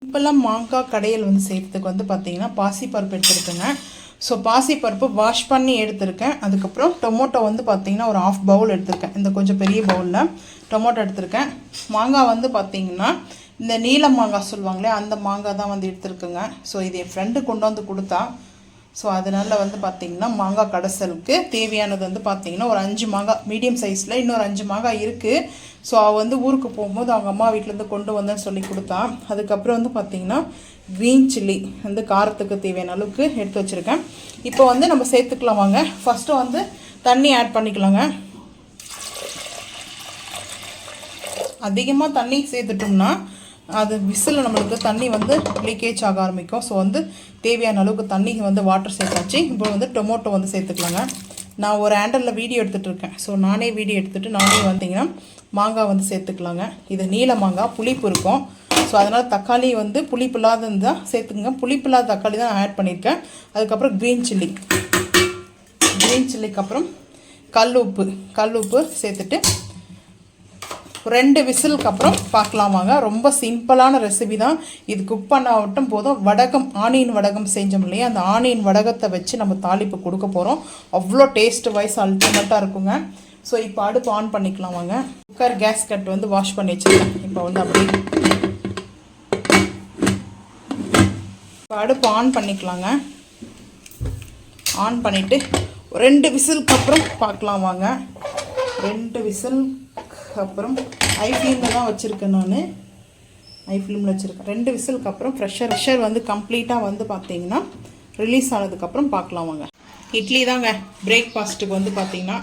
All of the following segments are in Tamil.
இப்போல்லாம் மாங்காய் கடையில் வந்து செய்கிறதுக்கு வந்து பார்த்திங்கன்னா பாசிப்பருப்பு எடுத்துருக்குங்க. ஸோ பாசிப்பருப்பு வாஷ் பண்ணி எடுத்திருக்கேன். அதுக்கப்புறம் டொமேட்டோ வந்து பார்த்திங்கன்னா ஒரு 1/2 பவுல் எடுத்திருக்கேன். இந்த கொஞ்சம் பெரிய பவுலில் டொமேட்டோ எடுத்திருக்கேன். மாங்காய் வந்து பார்த்திங்கன்னா இந்த நீல மாங்காய் சொல்லுவாங்களே அந்த மாங்காய் தான் வந்து எடுத்துருக்குங்க. ஸோ இது என் ஃப்ரெண்டு கொண்டு வந்து கொடுத்தா. ஸோ அதனால் வந்து பார்த்திங்கன்னா மாங்காய் கடைசலுக்கு தேவையானது வந்து பார்த்திங்கன்னா ஒரு 5 மாங்காய் மீடியம் சைஸில், இன்னொரு 5 மாங்காய் இருக்குது. ஸோ அவள் வந்து ஊருக்கு போகும்போது அவங்க அம்மா வீட்டிலேருந்து கொண்டு வந்தேன்னு சொல்லி கொடுத்தா. அதுக்கப்புறம் வந்து பார்த்திங்கன்னா க்ரீன் சில்லி வந்து காரத்துக்கு தேவையான அளவுக்கு எடுத்து வச்சுருக்கேன். இப்போ வந்து நம்ம சேர்த்துக்கலாம் வாங்க. ஃபஸ்ட்டு வந்து தண்ணி ஆட் பண்ணிக்கலாங்க. அதிகமாக தண்ணி சேர்த்துட்டோம்னா அது விசில் நம்மளுக்கு தண்ணி வந்து லீக்கேஜ் ஆக ஆரம்பிக்கும். ஸோ வந்து தேவையான அளவுக்கு தண்ணி வந்து வாட்டர் சேர்த்தாச்சு. இப்போ வந்து டொமேட்டோ வந்து சேர்த்துக்கலாங்க. நான் ஒரு ஹேண்டலில் வீடியோ எடுத்துகிட்டு இருக்கேன். ஸோ நானே வீடியோ எடுத்துகிட்டு நானே வந்தீங்கன்னா மாங்காய் வந்து சேர்த்துக்கலாங்க. இது நீல மாங்காய், புளிப்பு இருக்கும். ஸோ அதனால் தக்காளி வந்து புளிப்பு இல்லாத இருந்தால் சேர்த்துக்குங்க. புளிப்பு இல்லாத தக்காளி தான் ஆட் பண்ணியிருக்கேன். அதுக்கப்புறம் க்ரீன் சில்லிக்கு அப்புறம் கல் உப்பு சேர்த்துட்டு 2 விசிலுக்கு அப்புறம் பார்க்கலாம் வாங்க. ரொம்ப சிம்பிளான ரெசிபி தான் இது. குக் பண்ண மட்டும் போதும். ஆனியன் வடகம் செஞ்சோம் இல்லையா, அந்த ஆனியன் வடகத்தை வச்சு நம்ம தாளிப்பு கொடுக்க போகிறோம். அவ்வளோ டேஸ்ட் வைஸ் அல்டிமேட்டாக இருக்குங்க. ஸோ இப்போ அடுப்பு ஆன் பண்ணிக்கலாம் வாங்க. குக்கர் கேஸ் கட் வந்து வாஷ் பண்ணி வச்சுருக்கேன். இப்போ வந்து அப்படியே இப்போ அடுப்பு ஆன் பண்ணிக்கலாங்க. ஆன் பண்ணிவிட்டு 2 விசிலுக்கு அப்புறம் பார்க்கலாம் வாங்க. 2 விசில் அப்புறம் ஐ ஃப்ளேமில் தான் வச்சுருக்கேன். நான் ஐ ஃப்ளேமில் வச்சுருக்கேன். 2 விசிலுக்கு அப்புறம் ப்ரெஷர் வந்து கம்ப்ளீட்டாக வந்து பார்த்தீங்கன்னா ரிலீஸ் ஆனதுக்கப்புறம் பார்க்கலாம் வாங்க. இட்லி தாங்க பிரேக்ஃபாஸ்ட்டுக்கு வந்து பார்த்தீங்கன்னா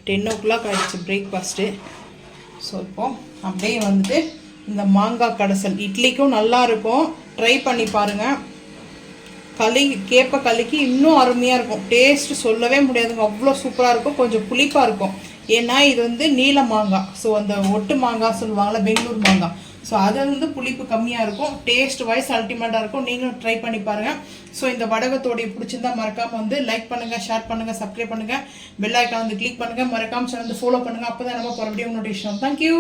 10 o'clock ஆகிடுச்சு பிரேக்ஃபாஸ்ட்டு. ஸோ இப்போது அப்படியே வந்துட்டு இந்த மாங்காய் கடைசல் இட்லிக்கும் நல்லாயிருக்கும். ட்ரை பண்ணி பாருங்கள். கேப்ப களிக்கு இன்னும் அருமையாக இருக்கும். டேஸ்ட்டு சொல்லவே முடியாதுங்க. அவ்வளோ சூப்பராக இருக்கும். கொஞ்சம் புளிப்பாக இருக்கும். ஏன்னா இது வந்து நீல மாங்காய். ஸோ அந்த ஒட்டு மாங்காய் சொல்லுவாங்கள்ல, பெங்களூர் மாங்காய். ஸோ அது வந்து புளிப்பு கம்மியாக இருக்கும். டேஸ்ட் வைஸ் அல்டிமேட்டாக இருக்கும். நீங்களும் ட்ரை பண்ணி பாருங்கள். ஸோ இந்த வடகத்தோடைய பிடிச்சிருந்தா மறக்காமல் வந்து லைக் பண்ணுங்கள், ஷேர் பண்ணுங்கள், சப்ஸ்கிரைப் பண்ணுங்கள், பெல் ஐக்கான் வந்து கிளிக் பண்ணுங்கள். மறக்காமல் சேனல் வந்து ஃபாலோ பண்ணுங்கள். அப்போ தான் நம்ம போகிற வீடியோ நோட்டிஃபிகேஷன். தேங்க்யூ.